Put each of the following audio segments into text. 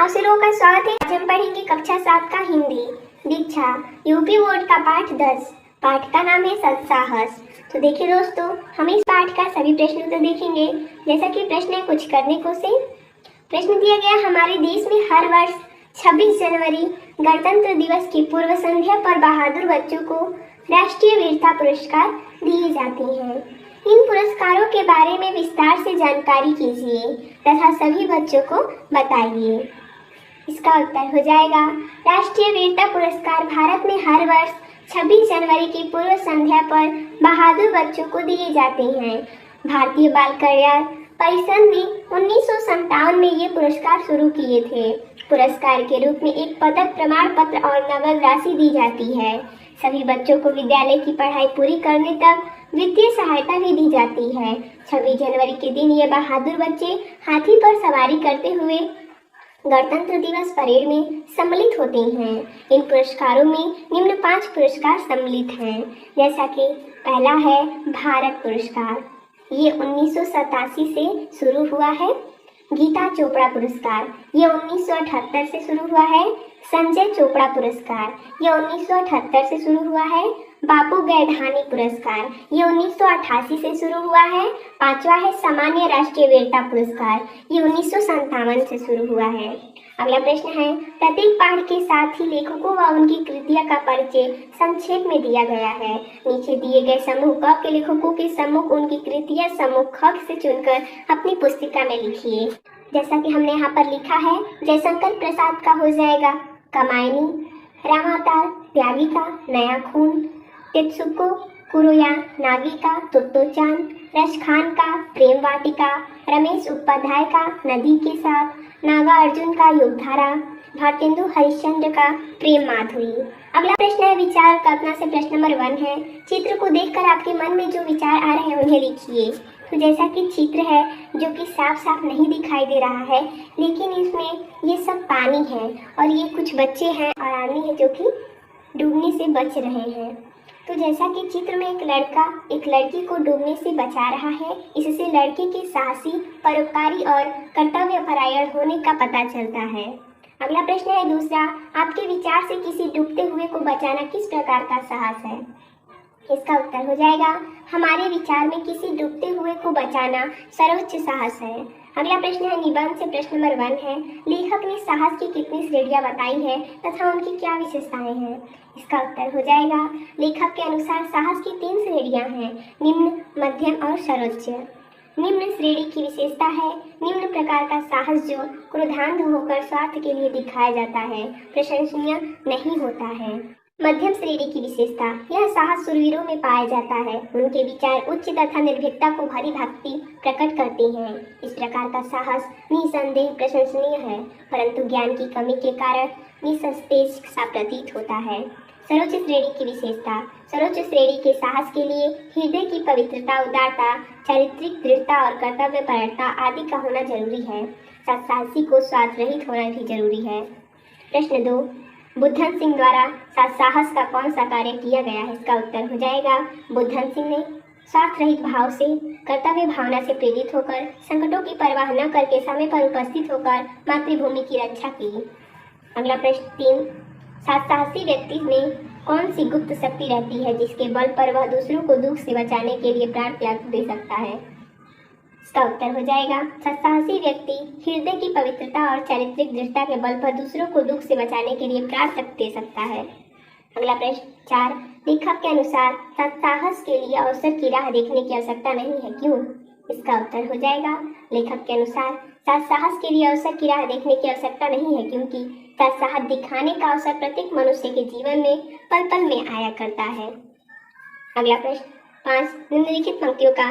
आप लोगों का स्वागत है। आज हम पढ़ेंगे कक्षा 7 का हिंदी दीक्षा यूपी बोर्ड का पाठ 10। पाठ का नाम है सत्साहस। तो देखिए दोस्तों, हम इस पाठ का सभी प्रश्न उत्तर देखेंगे। जैसा कि प्रश्न है कुछ करने को से। प्रश्न दिया गया, हमारे देश में हर वर्ष 26 जनवरी गणतंत्र दिवस की पूर्व संध्या पर बहादुर बच्चों को राष्ट्रीय वीरता पुरस्कार दिए जाते हैं। इन पुरस्कारों के बारे में विस्तार से जानकारी कीजिए तथा सभी बच्चों को बताइए। इसका उत्तर हो जाएगा, राष्ट्रीय वीरता पुरस्कार भारत में हर वर्ष 26 जनवरी की पूर्व संध्या पर बहादुर बच्चों को दिए जाते हैं। भारतीय बाल कल्याण परिषद ने 1957 में ये पुरस्कार शुरू किए थे। पुरस्कार के रूप में एक पदक, प्रमाण पत्र और नगद राशि दी जाती है। सभी बच्चों को विद्यालय की पढ़ाई पूरी करने तक वित्तीय सहायता भी दी जाती है। 26 जनवरी के दिन ये बहादुर बच्चे हाथी पर सवारी करते हुए गणतंत्र दिवस परेड में सम्मिलित होते हैं। इन पुरस्कारों में निम्न 5 पुरस्कार सम्मिलित हैं, जैसा कि पहला है भारत पुरस्कार, ये 1987 से शुरू हुआ है। गीता चोपड़ा पुरस्कार, ये 1978 से शुरू हुआ है। संजय चोपड़ा पुरस्कार, ये 1978 से शुरू हुआ है। बापू गैधानी पुरस्कार, ये 1988 से शुरू हुआ है। पांचवा है सामान्य राष्ट्रीय वीरता पुरस्कार, ये 1957 से शुरू हुआ है। अगला प्रश्न है, प्रत्येक पाठ के साथ ही लेखकों व उनकी कृतियों का परिचय संक्षेप में दिया गया है। नीचे दिए गए समूह क के लेखकों के सम्मुख उनकी कृतियां समूह ख से चुनकर अपनी पुस्तिका में लिखिए। जैसा कि हमने यहाँ पर लिखा है, जयशंकर प्रसाद का हो जाएगा कमायनी, रामावतार त्यागिका, नया खून, तेत्सुको कुरुया, नागिका, तोत्तोचान, रशखान का प्रेम वाटिका, रमेश उपाध्याय का नदी के साथ, नागा अर्जुन का युगधारा, भारतेंदु हरिश्चंद्र का प्रेम माधुरी। अगला प्रश्न है विचार कल्पना से। प्रश्न नंबर 1 है, चित्र को देखकर आपके मन में जो विचार आ रहे हैं उन्हें लिखिए। तो जैसा कि चित्र है जो कि साफ साफ नहीं दिखाई दे रहा है, लेकिन इसमें ये सब पानी है और ये कुछ बच्चे हैं और आदमी है जो कि डूबने से बच रहे हैं। तो जैसा कि चित्र में एक लड़का एक लड़की को डूबने से बचा रहा है, इससे लड़के के साहसी, परोपकारी और कर्तव्यपरायण होने का पता चलता है। अगला प्रश्न है दूसरा, आपके विचार से किसी डूबते हुए को बचाना किस प्रकार का साहस है? इसका उत्तर हो जाएगा, हमारे विचार में किसी डूबते हुए को बचाना सर्वोच्च साहस है। अगला प्रश्न है निबंध से। प्रश्न नंबर 1 है, लेखक ने साहस की कितनी श्रेणियां बताई है तथा उनकी क्या विशेषताएं हैं? इसका उत्तर हो जाएगा, लेखक के अनुसार साहस की 3 श्रेणियां हैं, निम्न, मध्यम और सर्वोच्च। निम्न श्रेणी की विशेषता है निम्न प्रकार का साहस जो क्रोधान्ध होकर स्वार्थ के लिए दिखाया जाता है, प्रशंसनीय नहीं होता है। मध्यम श्रेणी की विशेषता, यह साहस शूरवीरों में पाया जाता है, उनके विचार उच्च तथा निर्भीकता को भरी भक्ति प्रकट करते हैं। इस प्रकार का साहस निसंदेह प्रशंसनीय है, परंतु ज्ञान की कमी के कारण निस्तेज सा प्रतीत होता है। सर्वोच्च श्रेणी की विशेषता, सर्वोच्च श्रेणी के साहस के लिए हृदय की पवित्रता, उदारता, चारित्रिक दृढ़ता और कर्तव्यपरायणता आदि का होना जरूरी है। साथ साहसी को स्वार्थ रहित होना भी जरूरी है। प्रश्न 2, बुद्धन सिंह द्वारा साहस का कौन सा कार्य किया गया है? इसका उत्तर हो जाएगा, बुद्धन सिंह ने स्वार्थ रहित भाव से, कर्तव्य भावना से प्रेरित होकर, संकटों की परवाह न करके समय पर उपस्थित होकर मातृभूमि की रक्षा की। अगला प्रश्न 3, साहसी व्यक्ति में कौन सी गुप्त शक्ति रहती है जिसके बल पर वह दूसरों को दुख से बचाने के लिए प्राण त्याग दे सकता है? इसका उत्तर हो जाएगा, साहसी व्यक्ति हृदय की पवित्रता और चारित्रिक दृढ़ता के बल पर दूसरों को दुख से बचाने के लिए प्राण तक दे सकता है। अगला प्रश्न 4, लेखक के अनुसार साहस के लिए अवसर की राह देखने की आवश्यकता नहीं है, क्यों? इसका उत्तर हो जाएगा, लेखक के अनुसार साहस के लिए अवसर की राह देखने की आवश्यकता नहीं है, क्योंकि साहस दिखाने का अवसर प्रत्येक मनुष्य के जीवन में पल पल में आया करता है। अगला प्रश्न 5, निम्नलिखित पंक्तियों का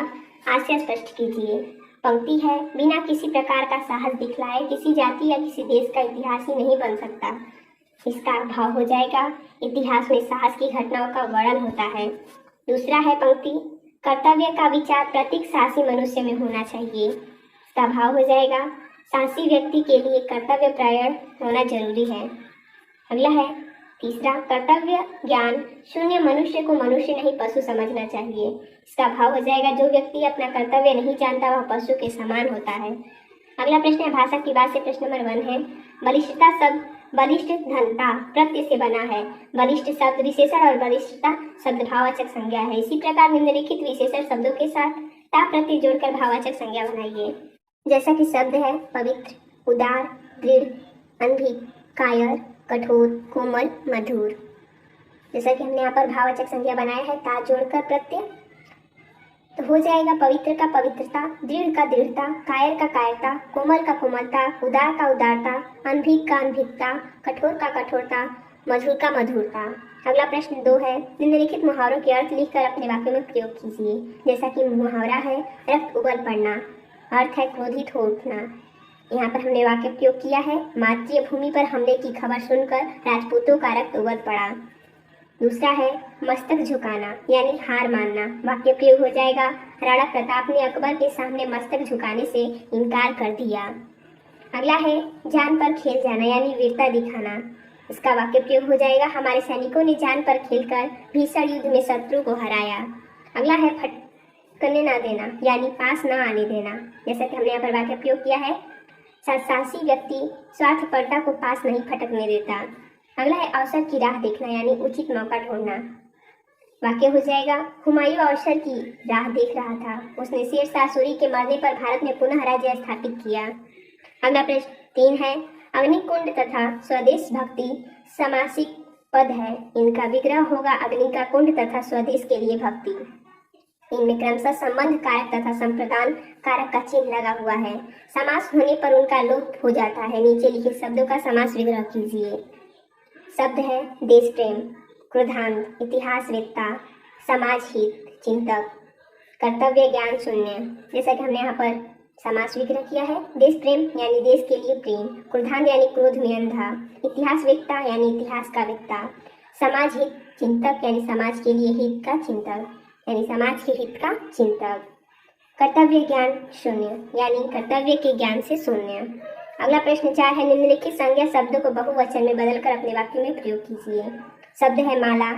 आशय स्पष्ट कीजिए। पंक्ति है, बिना किसी प्रकार का साहस दिखलाए किसी जाति या किसी देश का इतिहास ही नहीं बन सकता। इसका भाव हो जाएगा, इतिहास में साहस की घटनाओं का वर्णन होता है। दूसरा है पंक्ति, कर्तव्य का विचार प्रत्येक साहसी मनुष्य में होना चाहिए। इसका भाव हो जाएगा, साहसी व्यक्ति के लिए कर्तव्य प्रायण होना जरूरी है। अगला है तीसरा, कर्तव्य ज्ञान शून्य मनुष्य को मनुष्य नहीं पशु समझना चाहिए। इसका भाव हो जाएगा, जो व्यक्ति अपना कर्तव्य नहीं जानता वह पशु के समान होता है। अगला प्रश्न है भाषा की बात से प्रश्न नंबर 1 है। बलिष्ठता शब्द बलिष्ठ धनता प्रत्यय से बना है। बलिष्ठ शब्द विशेषण और बलिष्ठता शब्द भाववाचक संज्ञा है। इसी प्रकार निम्नलिखित विशेषण शब्दों के साथ ता प्रत्यय जोड़कर भाववाचक संज्ञा बनाइए। जैसा कि शब्द है पवित्र, उदार, दृढ़, अनभिक, कायर, कठोर, कोमल, मधुर। जैसा कि हमने यहाँ पर भाववाचक संज्ञा बनाया है ता जोड़कर प्रत्यय, तो हो जाएगा पवित्र का पवित्रता, दृढ़ का दृढ़ता, कायर का कायरता, कोमल का कोमलता, उदार का उदारता, अनभिक का अनभिकता, कठोर का कठोरता, मधुर का मधुरता। अगला प्रश्न 2 है। निम्नलिखित मुहावरों के अर्थ लिखकर अपने वाक्य में प्रयोग कीजिए। जैसा कि मुहावरा है रक्त उबल पड़ना, अर्थ है क्रोधित हो उठना। यहाँ पर हमने वाक्य प्रयोग किया है मातृभूमि पर हमले की खबर सुनकर राजपूतों का रक्त उबल पड़ा। दूसरा है मस्तक झुकाना यानी हार मानना। वाक्य प्रयोग हो जाएगा राणा प्रताप ने अकबर के सामने मस्तक झुकाने से इनकार कर दिया। अगला है जान पर खेल जाना यानी वीरता दिखाना। इसका वाक्य प्रयोग हो जाएगा हमारे सैनिकों ने जान पर खेलकर भीषण युद्ध में शत्रु को हराया। अगला है फटकने ना देना यानी पास ना आने देना। जैसा कि हमने यहाँ पर वाक्य प्रयोग किया है साहसी व्यक्ति स्वार्थपरता को पास नहीं फटकने देता। अगला है अवसर की राह देखना यानी उचित मौका ढूंढना। वाक्य हो जाएगा हुमायूं अवसर की राह देख रहा था, उसने शेर शाह सूरी के मरने पर भारत में पुनः राज्य स्थापित किया। अगला प्रश्न 3 है। अग्निकुंड तथा स्वदेश भक्ति समासिक पद है, इनका विग्रह होगा अग्नि का कुंड तथा स्वदेश के लिए भक्ति। इनमें क्रमशः संबंध कारक तथा संप्रदान कारक का चिन्ह लगा हुआ है। समास होने पर उनका लोप हो जाता है। नीचे लिखे शब्दों का समास विग्रह कीजिए। शब्द है देश प्रेम, क्रोधांत, इतिहासवेत्ता, समाज हित, चिंतक, कर्तव्य ज्ञान शून्य। जैसा कि हमने यहाँ पर समास विग्रह किया है देश प्रेम यानी देश के लिए प्रेम, क्रोधांत यानी क्रोध में अंधा, इतिहासवेत्ता यानी इतिहास का वेत्ता, समाज हित चिंतक यानी समाज के लिए हित का चिंतक यानी समाज के हित का चिंतक, कर्तव्य ज्ञान शून्य यानी कर्तव्य के ज्ञान से शून्य। अगला प्रश्न 4 है। निम्नलिखित संज्ञा शब्दों को बहुवचन में बदलकर अपने वाक्य में प्रयोग कीजिए। शब्द है माला,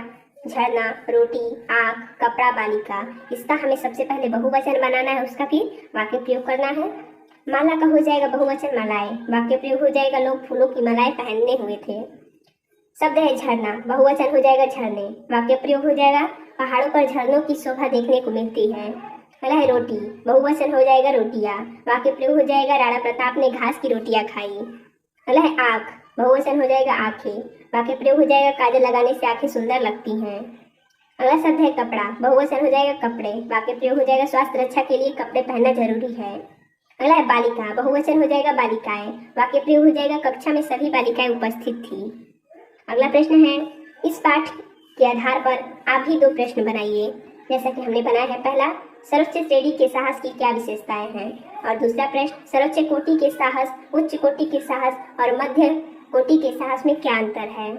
झरना, रोटी, आग, कपड़ा, बालिका। इसका हमें सबसे पहले बहुवचन बनाना है, उसका फिर वाक्य प्रयोग करना है। माला का हो जाएगा बहुवचन मालाएं, वाक्य प्रयोग हो जाएगा लोग फूलों की मालाएं पहनने हुए थे। शब्द है झरना, बहुवचन हो जाएगा झरने, वाक्य प्रयोग हो जाएगा पहाड़ों पर झरनों की शोभा देखने को मिलती है। अगला है रोटी, बहुवचन हो जाएगा रोटियां, वाक्य प्रयोग हो जाएगा राणा प्रताप ने घास की रोटियां खाई। अगला है आँख, बहुवचन हो जाएगा आंखें, वाक्य प्रयोग हो जाएगा काजल लगाने से आंखें सुंदर लगती हैं। अगला शब्द है कपड़ा, बहुवचन हो जाएगा कपड़े, वाक्य प्रयोग हो जाएगा स्वास्थ्य रक्षा के लिए कपड़े पहनना जरूरी है। अगला है बालिका, बहुवचन हो जाएगा बालिकाएं, वाक्य प्रयोग हो जाएगा कक्षा में सभी बालिकाएं उपस्थित थी। अगला प्रश्न है इस पाठ के आधार पर आप भी 2 प्रश्न बनाइए। जैसा कि हमने बनाया है पहला सर्वोच्च श्रेणी के साहस की क्या विशेषताएं हैं, और दूसरा प्रश्न सर्वोच्च कोटि के साहस, उच्च कोटि के साहस और मध्य कोटि के साहस में क्या अंतर है।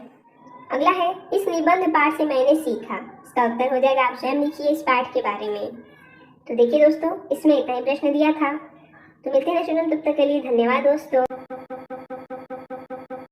अगला है इस निबंध पाठ से मैंने सीखा। इसका उत्तर हो जाएगा आप स्वयं लिखिए इस पाठ के बारे में। तो देखिए दोस्तों, इसमें इतना ही प्रश्न दिया था। तो मिलते हैं स्टूडेंट, तब तक के लिए धन्यवाद दोस्तों।